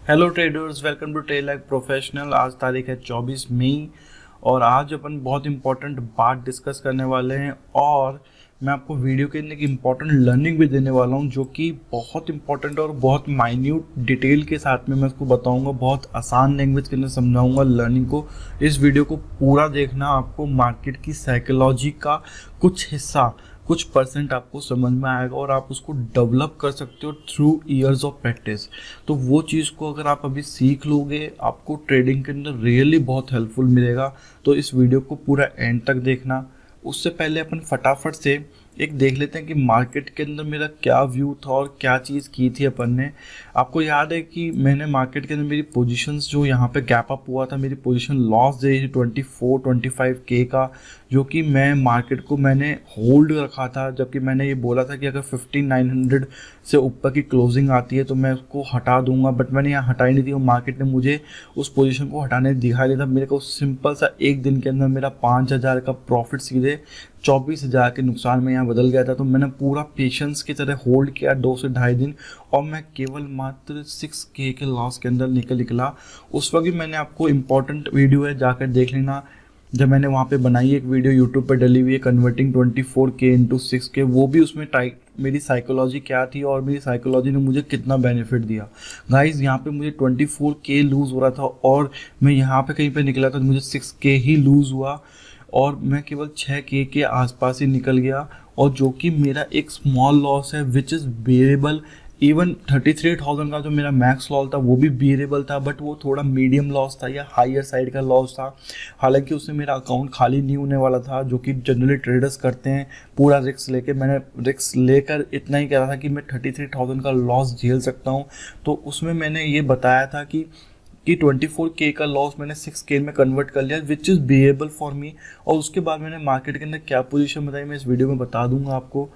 Hello traders, welcome to trade like professional. आज तारीख है 24 मई और आज अपन बहुत इंपॉर्टेंट बात डिस्कस करने वाले हैं और मैं आपको वीडियो के अंदर एक इम्पॉर्टेंट लर्निंग भी देने वाला हूं जो कि बहुत इंपॉर्टेंट और बहुत माइन्यूट डिटेल के साथ में मैं उसको बताऊंगा। बहुत आसान लैंग्वेज के अंदर समझाऊंगा लर्निंग को। इस वीडियो को पूरा देखना, आपको मार्केट की साइकोलॉजी का कुछ हिस्सा, कुछ परसेंट आपको समझ में आएगा और आप उसको डेवलप कर सकते हो थ्रू ईयर्स ऑफ प्रैक्टिस। तो वो चीज़ को अगर आप अभी सीख लोगे, आपको ट्रेडिंग के अंदर रियली बहुत हेल्पफुल मिलेगा। तो इस वीडियो को पूरा एंड तक देखना। उससे पहले अपन फटाफट से एक देख लेते हैं कि मार्केट के अंदर मेरा क्या व्यू था और क्या चीज़ की थी अपन ने। आपको याद है कि मैंने मार्केट के अंदर मेरी पोजीशंस जो यहाँ पे गैप अप हुआ था, मेरी पोजीशन लॉस दे रही थी 24-25 के का, जो कि मैं मार्केट को मैंने होल्ड रखा था। जबकि मैंने ये बोला था कि अगर 15,900 से ऊपर की क्लोजिंग आती है तो मैं उसको हटा दूंगा, बट मैंने यहाँ हटाई नहीं थी और मार्केट ने मुझे उस पोजीशन को हटाने दिखाई दिया था। मेरे को सिंपल सा एक दिन के अंदर मेरा 5,000 का प्रॉफिट सीधे 24,000 के नुकसान में यहाँ बदल गया था। तो मैंने पूरा पेशेंस की तरह होल्ड किया 2 से ढाई दिन और मैं केवल मात्र 6K के लॉस के अंदर निकला। उस वक्त भी मैंने आपको इम्पोर्टेंट वीडियो है, जाकर देख लेना। जब मैंने वहाँ पे बनाई एक वीडियो यूट्यूब पर डली हुई है, कन्वर्टिंग 24K इंटू 6K, वो भी उसमें मेरी साइकोलॉजी क्या थी और मेरी साइकोलॉजी ने मुझे कितना बेनिफिट दिया। गाइज यहाँ पे मुझे 24K लूज़ हो रहा था और मैं यहाँ पे कहीं पे निकला तो मुझे 6K ही लूज़ हुआ और मैं केवल 6K के आसपास ही निकल गया। और जो कि मेरा एक स्मॉल लॉस है विच इज़ बेरेबल। इवन 33,000 का जो मेरा मैक्स लॉस था वो भी बेरेबल था, बट वो थोड़ा मीडियम लॉस था या हायर साइड का लॉस था। हालांकि उससे मेरा अकाउंट खाली नहीं होने वाला था, जो कि जनरली ट्रेडर्स करते हैं पूरा रिस्क लेके। मैंने रिस्क लेकर इतना ही कह रहा था कि मैं 33,000 का लॉस झेल सकता हूँ। तो उसमें मैंने ये बताया था कि 24K का लॉस मैंने 6K में कन्वर्ट कर लिया, विच इज़ बेरेबल फॉर मी। और उसके बाद मैंने मार्केट के अंदर क्या पोजीशन बताई मैं इस वीडियो में बता दूंगा आपको।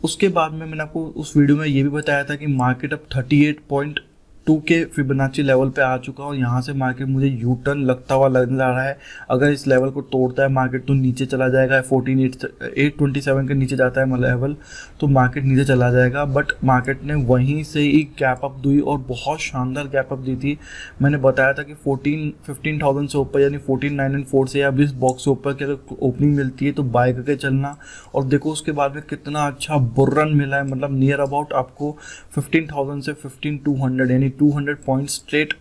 उसके बाद में मैंने आपको उस वीडियो में ये भी बताया था कि मार्केट अब 38.2 के फिबोनाची लेवल पे आ चुका है और यहाँ से मार्केट मुझे यू टर्न लगता हुआ लगने जा रहा है। अगर इस लेवल को तोड़ता है मार्केट तो नीचे चला जाएगा, 14,827 के नीचे जाता है लेवल तो मार्केट नीचे चला जाएगा। बट मार्केट ने वहीं से ही गैप अप दी और बहुत शानदार गैप अप दी थी। मैंने बताया था कि 15,000 से ऊपर यानी 14,904 से या 20 बॉक्स से ऊपर की अगर ओपनिंग मिलती है तो बाय करके चलना। और देखो उसके बाद में कितना अच्छा बुल रन मिला है, मतलब नियर अबाउट आपको 15,000 से 15,200 यानी 200 पॉइंट स्ट्रेट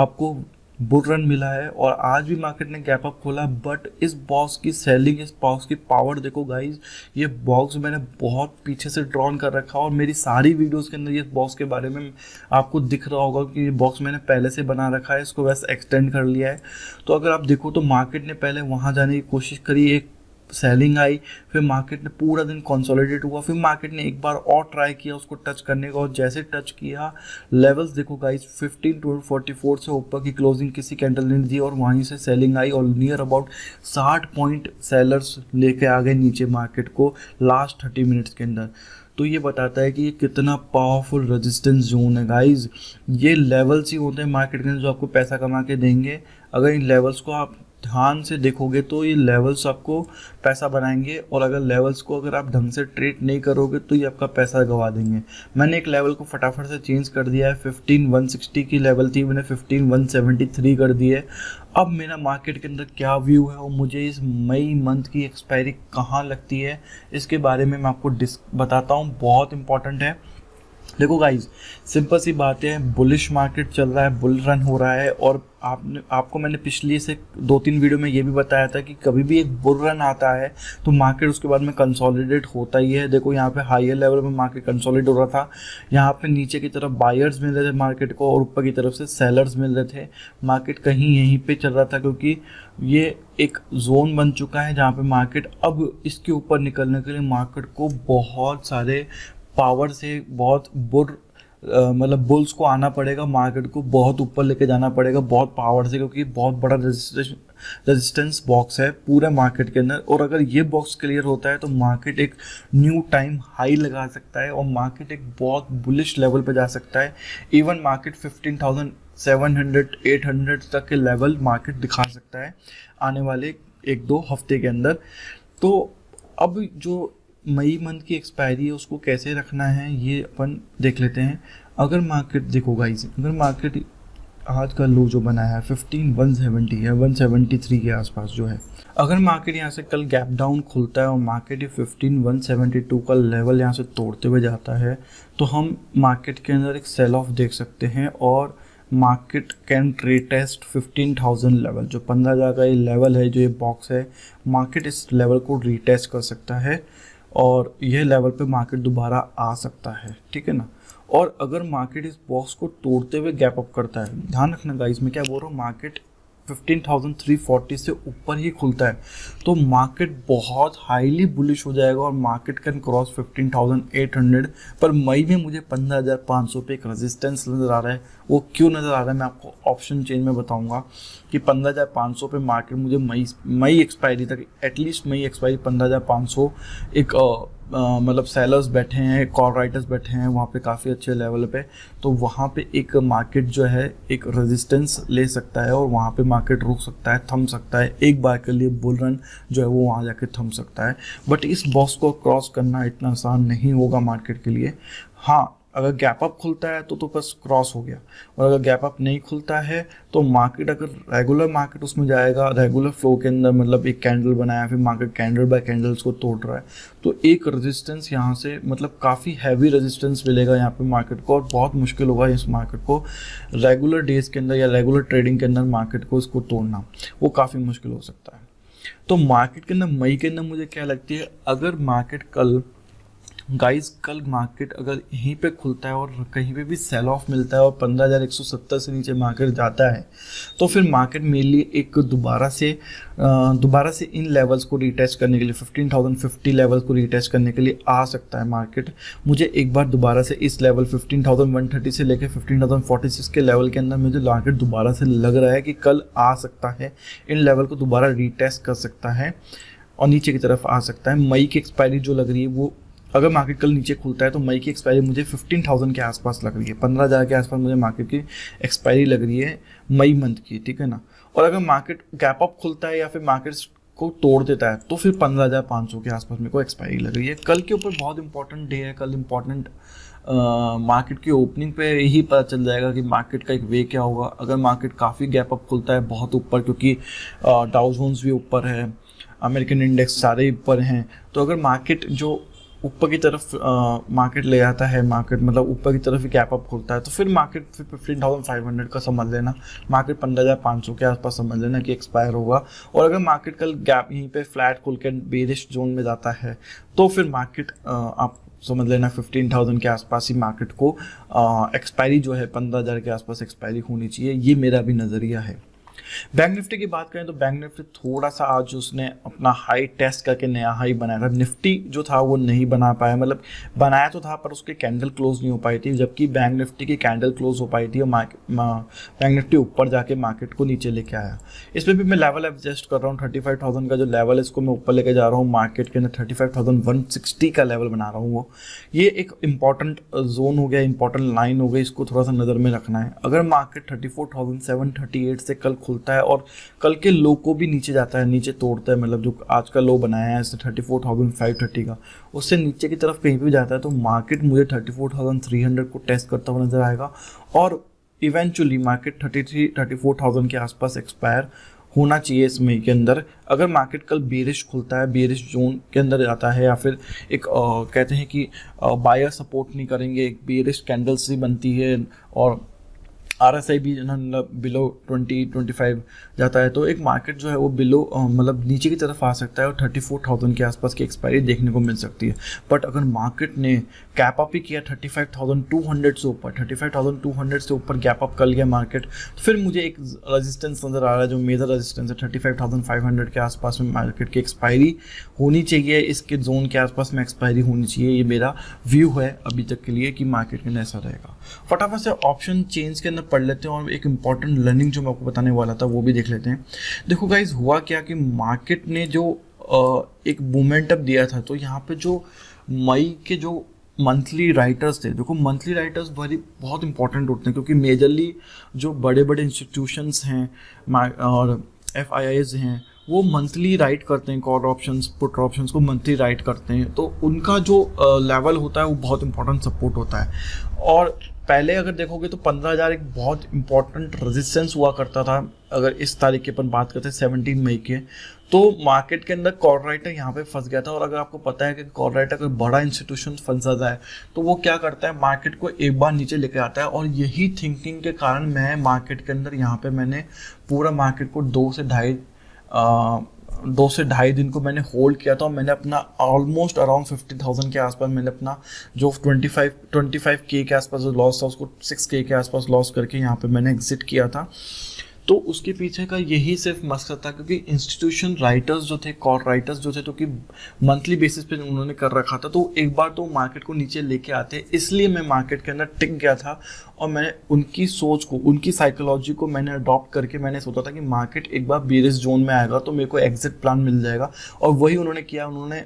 आपको बुल रन मिला है। और आज भी मार्केट ने गैप अप खोला, बट इस बॉक्स की सेलिंग, इस बॉक्स की पावर देखो गाइज। ये बॉक्स मैंने बहुत पीछे से ड्रॉन कर रखा और मेरी सारी वीडियोस के अंदर ये बॉक्स के बारे में आपको दिख रहा होगा कि ये बॉक्स मैंने पहले से बना रखा है, इसको वैसे एक्सटेंड कर लिया है। तो अगर आप देखो तो मार्केट ने पहले वहाँ जाने की कोशिश करी, एक सेलिंग आई, फिर मार्केट ने पूरा दिन कंसोलिडेट हुआ, फिर मार्केट ने एक बार और ट्राई किया उसको टच करने का और जैसे टच किया लेवल्स देखो गाइस 15,244 से ऊपर की क्लोजिंग किसी कैंडल ने दी और वहीं से सेलिंग आई और नियर अबाउट 60 पॉइंट सेलर्स लेके आ गए नीचे मार्केट को लास्ट 30 मिनट्स के अंदर। तो ये बताता है कि ये कितना पावरफुल रेजिस्टेंस जोन है गाइज। ये लेवल्स ही होते हैं मार्केट के अंदर जो आपको पैसा कमा के देंगे। अगर इन लेवल्स को आप ध्यान से देखोगे तो ये लेवल्स आपको पैसा बनाएंगे और अगर लेवल्स को अगर आप ढंग से ट्रेड नहीं करोगे तो ये आपका पैसा गवा देंगे। मैंने एक लेवल को फटाफट से चेंज कर दिया है, 15,160 की लेवल थी, मैंने 15,173 कर दी है। अब मेरा मार्केट के अंदर क्या व्यू है और मुझे इस मई मंथ की एक्सपायरी कहाँ लगती है इसके बारे में मैं आपको बताता हूँ, बहुत इंपॉर्टेंट है। देखो गाइज, सिंपल सी बात है, बुलिश मार्केट चल रहा है, बुल रन हो रहा है और आपको मैंने पिछली से 2-3 वीडियो में ये भी बताया था कि कभी भी एक बुल रन आता है तो मार्केट उसके बाद में कंसोलिडेट होता ही है। देखो यहाँ पे हायर लेवल में मार्केट कंसोलिडेट हो रहा था, यहाँ पे नीचे की तरफ बायर्स मिल रहे थे मार्केट को और ऊपर की तरफ से सेलर्स मिल रहे थे। मार्केट कहीं यहीं पे चल रहा था क्योंकि ये एक जोन बन चुका है जहाँ पे मार्केट अब इसके ऊपर निकलने के लिए मार्केट को बहुत सारे पावर से बहुत मतलब बुल्स को आना पड़ेगा, मार्केट को बहुत ऊपर लेके जाना पड़ेगा बहुत पावर से, क्योंकि बहुत बड़ा रेजिस्टेंस बॉक्स है पूरे मार्केट के अंदर। और अगर ये बॉक्स क्लियर होता है तो मार्केट एक न्यू टाइम हाई लगा सकता है और मार्केट एक बहुत बुलिश लेवल पे जा सकता है। इवन मार्केट 15,700 800 तक के लेवल मार्केट दिखा सकता है आने वाले 1-2 हफ्ते के अंदर। तो अब जो मई मंथ की एक्सपायरी है उसको कैसे रखना है ये अपन देख लेते हैं। अगर मार्केट देखो गाइस, अगर मार्केट आज का लो जो बना है 15,170 है, 173 के आसपास जो है। अगर मार्केट यहाँ से कल गैप डाउन खुलता है और मार्केट ये 15,172 का लेवल यहाँ से तोड़ते हुए जाता है तो हम मार्केट के अंदर एक सेल ऑफ देख सकते हैं और मार्केट कैन रीटेस्ट 15,000 लेवल, जो 15,000 का ये लेवल है, जो ये बॉक्स है, मार्केट इस लेवल को रीटेस्ट कर सकता है और यह लेवल पे मार्केट दोबारा आ सकता है, ठीक है ना। और अगर मार्केट इस बॉक्स को तोड़ते हुए गैप अप करता है, ध्यान रखना गाइस, मैं क्या बोल रहा हूँ, मार्केट 15,340 से ऊपर ही खुलता है तो मार्केट बहुत हाईली बुलिश हो जाएगा और मार्केट कैन क्रॉस 15,800। पर मई में मुझे 15,500 पे एक रेजिस्टेंस नज़र आ रहा है। वो क्यों नज़र आ रहा है मैं आपको ऑप्शन चेन में बताऊंगा कि 15,500 पे मार्केट मुझे मई एक्सपायरी तक, एटलीस्ट मई एक्सपायरी 15,500 एक मतलब सेलर्स बैठे हैं, कॉल राइटर्स बैठे हैं वहाँ पे काफ़ी अच्छे लेवल पे, तो वहाँ पे एक मार्केट जो है एक रेजिस्टेंस ले सकता है और वहाँ पे मार्केट रुक सकता है, थम सकता है, एक बार के लिए बुल रन जो है वो वहाँ जाके थम सकता है। बट इस बॉक्स को क्रॉस करना इतना आसान नहीं होगा मार्केट के लिए। हाँ, अगर गैप अप खुलता है तो बस क्रॉस हो गया, और अगर गैप अप नहीं खुलता है तो मार्केट, अगर रेगुलर मार्केट उसमें जाएगा, रेगुलर फ्लो के अंदर, मतलब एक कैंडल बनाया फिर मार्केट कैंडल बाय कैंडल्स को तोड़ रहा है, तो एक रेजिस्टेंस यहाँ से मतलब काफ़ी हैवी रेजिस्टेंस मिलेगा यहाँ पे मार्केट को और बहुत मुश्किल होगा इस मार्केट को रेगुलर डेज के अंदर या रेगुलर ट्रेडिंग के अंदर मार्केट को इसको तोड़ना, वो काफ़ी मुश्किल हो सकता है। तो मार्केट के अंदर मई के अंदर मुझे क्या लगती है, अगर मार्केट कल मार्केट अगर यहीं पे खुलता है और कहीं पे भी सेल ऑफ मिलता है और 15,170 से नीचे मार्केट जाता है तो फिर मार्केट मेरे लिए एक दोबारा से इन लेवल्स को रीटेस्ट करने के लिए 15,050 लेवल्स को रीटेस्ट करने के लिए आ सकता है मार्केट। मुझे एक बार दोबारा से इस लेवल 15,130 से लेकर 15,046 के लेवल के अंदर मुझे मार्केट दोबारा से लग रहा है कि कल आ सकता है, इन लेवल को दोबारा रीटेस्ट कर सकता है और नीचे की तरफ आ सकता है। मई की एक्सपायरी जो लग रही है वो, अगर मार्केट कल नीचे खुलता है तो मई की एक्सपायरी मुझे 15,000 के आसपास लग रही है, 15,000 के आसपास मुझे मार्केट की एक्सपायरी लग रही है मई मंथ की, ठीक है ना। और अगर मार्केट गैप अप खुलता है या फिर मार्केट को तोड़ देता है तो फिर 15,500 के आसपास मेरे को एक्सपायरी लग रही है। कल के ऊपर बहुत इंपॉर्टेंट डे है, कल इंपॉर्टेंट मार्केट की ओपनिंग पे ही पता चल जाएगा कि मार्केट का एक वे क्या होगा। अगर मार्केट काफ़ी गैप अप खुलता है बहुत ऊपर, क्योंकि डाउ जोन्स भी ऊपर है, अमेरिकन इंडेक्स सारे ऊपर हैं, तो अगर मार्केट जो ऊपर की तरफ मार्केट ले आता है, मार्केट मतलब ऊपर की तरफ ही गैप अप खुलता है तो फिर मार्केट 15,500 का समझ लेना, मार्केट 15,500 के आसपास समझ लेना कि एक्सपायर होगा। और अगर मार्केट कल गैप यहीं पे फ्लैट खुल के बेरिश जोन में जाता है तो फिर मार्केट आप समझ लेना 15,000 के आसपास ही मार्केट को एक्सपायरी जो है 15,000 के आसपास एक्सपायरी होनी चाहिए, ये मेरा भी नज़रिया है। बैंक निफ्टी की बात करें तो बैंक निफ्टी थोड़ा सा आज उसने अपना हाई टेस्ट करके नया हाई बनाया था। निफ्टी जो था वो नहीं बना पाया, मतलब बनाया तो था पर उसकी कैंडल क्लोज नहीं हो पाई थी, जबकि बैंक निफ्टी की कैंडल क्लोज हो पाई थी और बैंक निफ्टी ऊपर जाके मार्केट को नीचे लेके आया। इसमें भी मैं लेवल एडजस्ट कर रहा हूँ, 35,000 का जो लेवल है इसको मैं ऊपर लेके जा रहा हूँ, मार्केट के अंदर 35,160 का लेवल बना रहा हूँ। वो ये एक इंपॉर्टेंट जोन हो गया, इंपॉर्टेंट लाइन हो गई, इसको थोड़ा सा नज़र में रखना है। अगर मार्केट 34,738 से कल खुलता है और कल के लो को भी नीचे जाता है, नीचे तोड़ता है, मतलब जो आज का लो बनाया है इससे 34,530 का, उससे नीचे की तरफ कहीं भी जाता है तो मार्केट मुझे 34,300 को टेस्ट करता हुआ नजर आएगा और इवेंचुअली मार्केट 34,000 के आसपास एक्सपायर होना चाहिए इस मई के अंदर। अगर मार्केट कल बेरिश खुलता है, बेरिश जोन के अंदर जाता है या फिर एक कहते हैं कि बायर सपोर्ट नहीं करेंगे, एक बेरिश कैंडल सी बनती है और RSI भी बिलो 20-25 जाता है तो एक मार्केट जो है वो बिलो मतलब नीचे की तरफ आ सकता है और 34,000 के आसपास की एक्सपायरी देखने को मिल सकती है। बट अगर मार्केट ने कैप अप ही किया 35,200 से ऊपर, 35,200 से ऊपर गैप अप कर लिया मार्केट, तो फिर मुझे एक रेजिस्टेंस नज़र आ रहा है जो मेजर रेजिस्टेंस है 35,500 के आसपास में मार्केट की एक्सपायरी होनी चाहिए, इसके जोन के आसपास में एक्सपायरी होनी चाहिए। ये मेरा व्यू है अभी तक के लिए कि मार्केट के अंदर ऐसा रहेगा। फटाफट से ऑप्शन चेंज के अंदर पढ़ लेते हैं और एक इंपॉर्टेंट लर्निंग जो मैं आपको बताने वाला था वो भी देख लेते हैं। देखो गाइज, हुआ क्या कि मार्केट ने जो एक मोमेंटम दिया था, तो यहाँ पे जो मई के जो मंथली राइटर्स थे, देखो मंथली राइटर्स बहुत इंपॉर्टेंट होते हैं क्योंकि मेजरली जो बड़े बड़े इंस्टीट्यूशंस हैं और FIIs हैं वो मंथली राइट करते हैं, कॉल ऑप्शंस पुट ऑप्शंस को मंथली राइट करते हैं, तो उनका जो लेवल होता है वो बहुत इंपॉर्टेंट सपोर्ट होता है। और पहले अगर देखोगे तो 15,000 एक बहुत इंपॉर्टेंट रेजिस्टेंस हुआ करता था। अगर इस तारीख की अपन बात करते हैं 17 मई के, तो मार्केट के अंदर कॉल राइटर यहाँ पे फंस गया था। और अगर आपको पता है कि कॉल राइटर कोई बड़ा इंस्टीट्यूशन फंस जाता है तो वो क्या करता है, मार्केट को एक बार नीचे लेके आता है। और यही थिंकिंग के कारण मैं मार्केट के अंदर यहाँ पे मैंने पूरा मार्केट को 2 से ढाई दिन को मैंने होल्ड किया था। और मैंने अपना ऑलमोस्ट अराउंड 50,000 के आसपास मैंने अपना जो 25K के आसपास जो लॉस था उसको 6K के आसपास लॉस करके यहाँ पे मैंने एग्जिट किया था। तो उसके पीछे का यही सिर्फ मकसद था, क्योंकि इंस्टीट्यूशन राइटर्स जो थे, कॉल राइटर्स जो थे, तो कि मंथली बेसिस पे उन्होंने कर रखा था, तो एक बार तो मार्केट को नीचे लेके आते, इसलिए मैं मार्केट के अंदर टिक गया था। और मैंने उनकी सोच को, उनकी साइकोलॉजी को मैंने अडॉप्ट करके मैंने सोचा था कि मार्केट एक बार बेरिश जोन में आएगा तो मेरे को एग्जिट प्लान मिल जाएगा। और वही उन्होंने किया। उन्होंने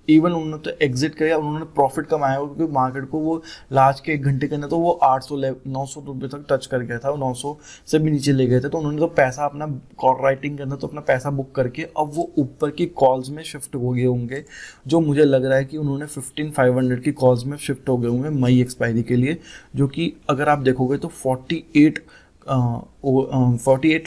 तो एग्जिट किया, उन्होंने प्रॉफिट कमाया, क्योंकि मार्केट को वो लास्ट के 1 घंटे के अंदर तो वो 900 रुपये तक टच कर गया था, और 900 से भी नीचे ले गए थे। तो उन्होंने तो पैसा अपना कॉल राइटिंग के अंदर तो अपना पैसा बुक करके अब वो ऊपर की कॉल्स में शिफ्ट हो गए होंगे। जो मुझे लग रहा है कि उन्होंने 15,500 की कॉल्स में शिफ्ट हो गए होंगे मई एक्सपायरी के लिए, जो कि अगर आप देखोगे तो 48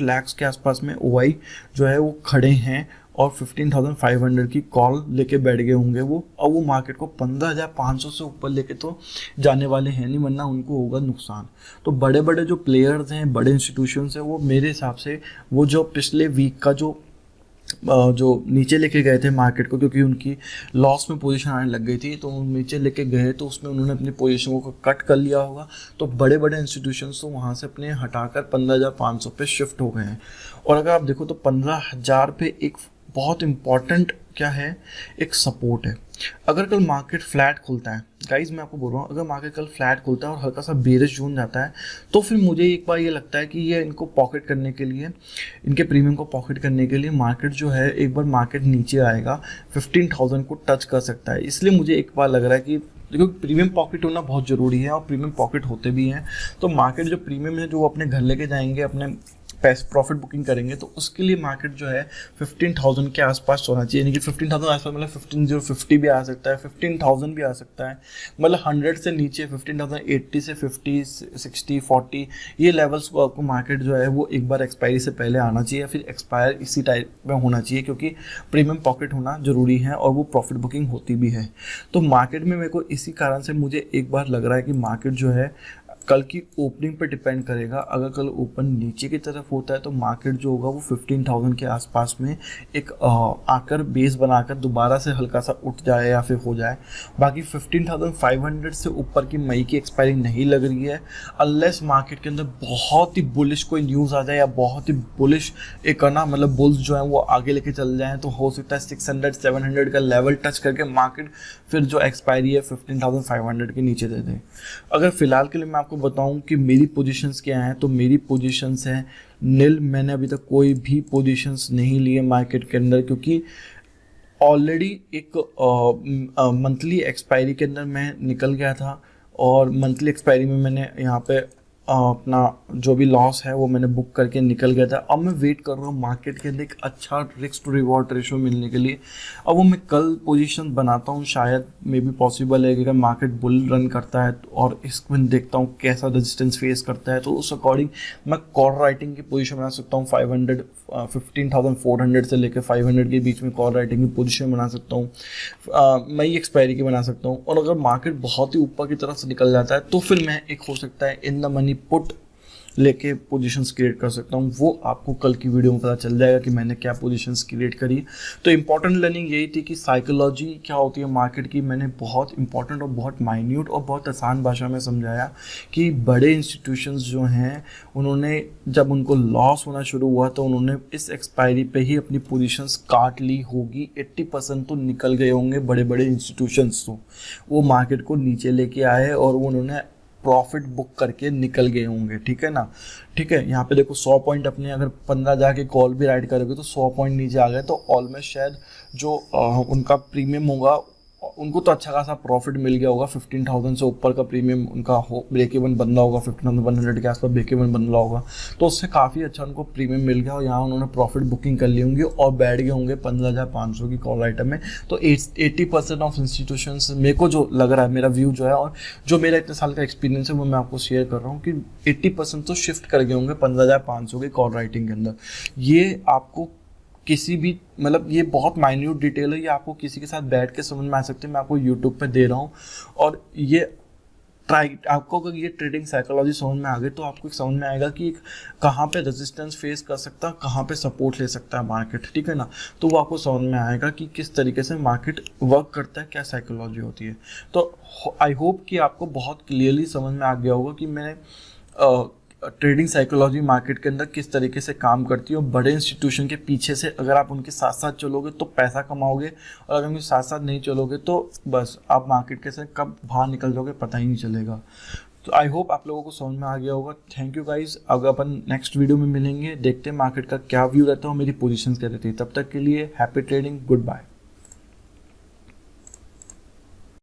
लाख के आसपास में OI जो है वो खड़े हैं और 15,500 की कॉल लेके बैठ गए होंगे वो। और वो मार्केट को 15,500 से ऊपर लेके तो जाने वाले हैं नहीं, वरना उनको होगा नुकसान। तो बड़े बड़े जो प्लेयर्स हैं, बड़े इंस्टीट्यूशंस हैं, वो मेरे हिसाब से वो जो पिछले वीक का जो नीचे लेके गए थे मार्केट को, क्योंकि उनकी लॉस में पोजीशन आने लग गई थी, तो नीचे लेके गए तो उसमें उन्होंने अपनी पोजीशन को कट कर लिया होगा। तो बड़े बड़े इंस्टीट्यूशंस तो वहाँ से अपने हटाकर 15,500 पे शिफ्ट हो गए हैं। और अगर आप देखो तो 15,000 पे एक बहुत इंपॉर्टेंट क्या है, एक सपोर्ट है। अगर कल मार्केट फ्लैट खुलता है, गाइज मैं आपको बोल रहा हूँ, अगर मार्केट कल फ्लैट खुलता है और हल्का सा बेरिश जोन जाता है, तो फिर मुझे एक बार ये लगता है कि ये इनको पॉकेट करने के लिए, इनके प्रीमियम को पॉकेट करने के लिए मार्केट जो है एक बार मार्केट नीचे आएगा, 15,000 को टच कर सकता है। इसलिए मुझे एक बार लग रहा है कि देखो प्रीमियम पॉकेट होना बहुत ज़रूरी है, और प्रीमियम पॉकेट होते भी हैं। तो मार्केट जो प्रीमियम है जो वो अपने घर लेके जाएंगे, अपने प्रॉफिट बुकिंग करेंगे, तो उसके लिए मार्केट जो है 15,000 के आसपास होना चाहिए। यानी कि 15,000 आसपास मतलब 15,050 भी आ सकता है, 15,000 भी आ सकता है, मतलब 100 से नीचे 15,080 से 50, 60, 40 ये लेवल्स को आपको मार्केट जो है वो एक बार एक्सपायरी से पहले आना चाहिए, या फिर एक्सपायर इसी टाइप में होना चाहिए, क्योंकि प्रीमियम पॉकेट होना ज़रूरी है और वो प्रॉफिट बुकिंग होती भी है। तो मार्केट में मेरे को इसी कारण से मुझे एक बार लग रहा है कि मार्केट जो है कल की ओपनिंग पर डिपेंड करेगा। अगर कल ओपन नीचे की तरफ होता है तो मार्केट जो होगा वो 15,000 के आसपास में एक आकर बेस बनाकर दोबारा से हल्का सा उठ जाए या फिर हो जाए। बाकी 15,500 से ऊपर की मई की एक्सपायरी नहीं लग रही है, अनलेस मार्केट के अंदर बहुत ही बुलिश कोई न्यूज़ आ जाए, या बहुत ही बुलिश एक ना मतलब बुल्स जो है वो आगे लेके चल जाएँ, तो हो सकता है 600-700 का लेवल टच करके मार्केट फिर जो एक्सपायरी है 15,500 के नीचे दे दे। अगर फिलहाल के लिए मैं आपको बताऊं कि मेरी पोजीशंस क्या हैं, तो मेरी पोजीशंस हैं नील। मैंने अभी तक कोई भी पोजीशंस नहीं लिए मार्केट के अंदर, क्योंकि ऑलरेडी एक मंथली एक्सपायरी के अंदर मैं निकल गया था, और मंथली एक्सपायरी में मैंने यहाँ पे अपना जो भी लॉस है वो मैंने बुक करके निकल गया था। अब मैं वेट कर रहा हूँ मार्केट के अंदर एक अच्छा रिस्क टू रिवॉर्ड रेशो मिलने के लिए। अब वो मैं कल पोजीशन बनाता हूँ, शायद मे बी पॉसिबल है कि अगर मार्केट बुल रन करता है और इसमें देखता हूँ कैसा रेजिस्टेंस फेस करता है, तो उस अकॉर्डिंग मैं कॉल राइटिंग की पोजीशन बना सकता हूँ। 15,400 से लेकर 500 के बीच में कॉल राइटिंग की पोजीशन बना सकता हूँ, मई एक्सपायरी की बना सकता हूँ। और अगर मार्केट बहुत ही ऊपर की तरफ से निकल जाता है तो फिर मैं एक हो सकता है इन द मनी पुट लेके पोजीशंस क्रिएट कर सकता हूँ। वो आपको कल की वीडियो में पता चल जाएगा कि मैंने क्या पोजीशंस क्रिएट करी। तो इंपॉर्टेंट लर्निंग यही थी कि साइकोलॉजी क्या होती है मार्केट की, मैंने बहुत इंपॉर्टेंट और बहुत माइन्यूट और बहुत आसान भाषा में समझाया कि बड़े इंस्टीट्यूशंस जो हैं उन्होंने जब उनको लॉस होना शुरू हुआ तो उन्होंने इस एक्सपायरी पे ही अपनी पोजीशंस काट ली होगी। 80% तो निकल गए होंगे बड़े बड़े इंस्टीट्यूशंस, तो वो मार्केट को नीचे लेके आए और उन्होंने प्रॉफिट बुक करके निकल गए होंगे। ठीक है ना, ठीक है। यहाँ पे देखो 100 पॉइंट अपने अगर 15 जाके कॉल भी राइड करोगे तो 100 पॉइंट नीचे आ गए, तो ऑलमोस्ट शायद जो उनका प्रीमियम होगा उनको तो अच्छा खासा प्रॉफिट मिल गया होगा, 15,000 से ऊपर का प्रीमियम उनका हो, ब्रेक इवन बंदा होगा, 15,100 के आसपास ब्रेक इवन बंदा होगा, तो उससे काफ़ी अच्छा उनको प्रीमियम मिल गया और यहाँ उन्होंने प्रॉफिट बुकिंग कर ली होंगी और बैठ गए होंगे 15,500 की कॉल आइटम में। तो 80% ऑफ इंस्टीट्यूशंस, मेरे को जो लग रहा है, मेरा व्यू जो है और जो मेरा इतने साल का एक्सपीरियंस है वो मैं आपको शेयर कर रहा हूँ कि 80% तो शिफ्ट कर गए होंगे 15,500 की कॉल राइटिंग के अंदर। ये आपको किसी भी, मतलब ये बहुत माइन्यूट डिटेल है, ये आपको किसी के साथ बैठ के समझ में आ सकती है। मैं आपको यूट्यूब पे दे रहा हूँ और ये आपको अगर ये ट्रेडिंग साइकोलॉजी समझ में आ गई तो आपको समझ में आएगा कि कहाँ पे रेजिस्टेंस फेस कर सकता है, कहाँ पे सपोर्ट ले सकता है मार्केट, ठीक है ना। तो वो आपको समझ में आएगा कि किस तरीके से मार्केट वर्क करता है, क्या साइकोलॉजी होती है। तो आई होप कि आपको बहुत क्लियरली समझ में आ गया होगा कि मैंने ट्रेडिंग साइकोलॉजी मार्केट के अंदर किस तरीके से काम करती है और बड़े इंस्टीट्यूशन के पीछे से अगर आप उनके साथ साथ चलोगे तो पैसा कमाओगे, और अगर उनके साथ साथ नहीं चलोगे तो बस आप मार्केट के से कब बाहर निकल जाओगे पता ही नहीं चलेगा। तो आई होप आप लोगों को समझ में आ गया होगा। Thank you guys. अगर अपन नेक्स्ट वीडियो में मिलेंगे, देखते हैं मार्केट का क्या व्यू रहता है और मेरी पोजीशंस क्या रहती है। तब तक के लिए हैप्पी ट्रेडिंग, गुड बाय।